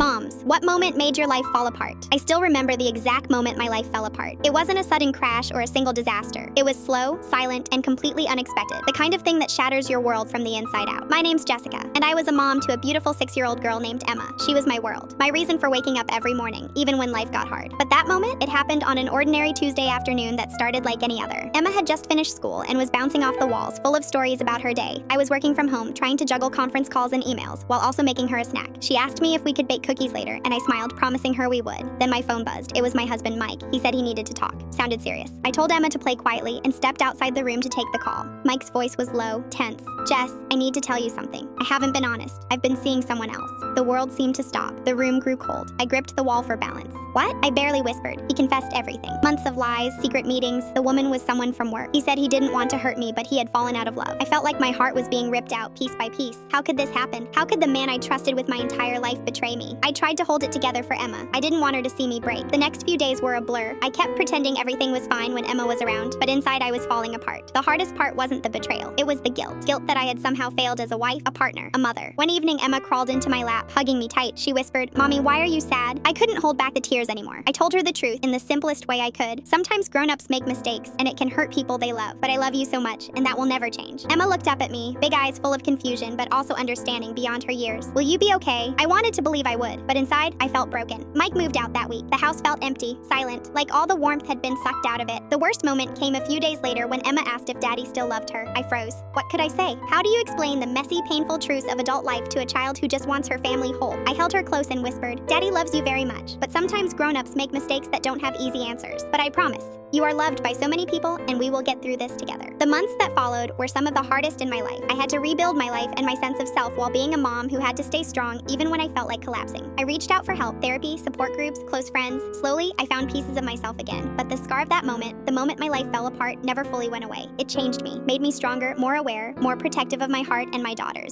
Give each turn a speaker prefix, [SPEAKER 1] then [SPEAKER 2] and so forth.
[SPEAKER 1] Moms, what moment made your life fall apart? I still remember the exact moment my life fell apart. It wasn't a sudden crash or a single disaster. It was slow, silent, and completely unexpected. The kind of thing that shatters your world from the inside out. My name's Jessica, and I was a mom to a beautiful 6-year-old girl named Emma. She was my world, my reason for waking up every morning, even when life got hard. But that moment, it happened on an ordinary Tuesday afternoon that started like any other. Emma had just finished school and was bouncing off the walls, full of stories about her day. I was working from home, trying to juggle conference calls and emails, while also making her a snack. She asked me if we could bake cookies later, and I smiled, promising her we would. Then my phone buzzed. It was my husband, Mike. He said he needed to talk. Sounded serious. I told Emma to play quietly and stepped outside the room to take the call. Mike's voice was low, tense. Jess, I need to tell you something. I haven't been honest. I've been seeing someone else. The world seemed to stop. The room grew cold. I gripped the wall for balance. What? I barely whispered. He confessed everything. Months of lies, secret meetings. The woman was someone from work. He said he didn't want to hurt me, but he had fallen out of love. I felt like my heart was being ripped out piece by piece. How could this happen? How could the man I trusted with my entire life betray me? I tried to hold it together for Emma. I didn't want her to see me break. The next few days were a blur. I kept pretending everything was fine when Emma was around, but inside I was falling apart. The hardest part wasn't the betrayal. It was the guilt. Guilt that I had somehow failed as a wife, a partner, a mother. One evening, Emma crawled into my lap, hugging me tight. She whispered, "Mommy, why are you sad?" I couldn't hold back the tears anymore. I told her the truth in the simplest way I could. Sometimes grown-ups make mistakes, and it can hurt people they love, but I love you so much, and that will never change. Emma looked up at me, big eyes full of confusion, but also understanding beyond her years. Will you be okay? I wanted to believe I would, but inside, I felt broken. Mike moved out that week. The house felt empty, silent, like all the warmth had been sucked out of it. The worst moment came a few days later when Emma asked if Daddy still loved her. I froze. What could I say? How do you explain the messy, painful truths of adult life to a child who just wants her family whole? I held her close and whispered, "Daddy loves you very much, but sometimes grown-ups make mistakes that don't have easy answers. But I promise, you are loved by so many people, and we will get through this together." The months that followed were some of the hardest in my life. I had to rebuild my life and my sense of self while being a mom who had to stay strong even when I felt like collapsing. I reached out for help, therapy, support groups, close friends. Slowly, I found pieces of myself again. But the scar of that moment, the moment my life fell apart, never fully went away. It changed me, made me stronger, more aware, more protective of my heart and my daughters.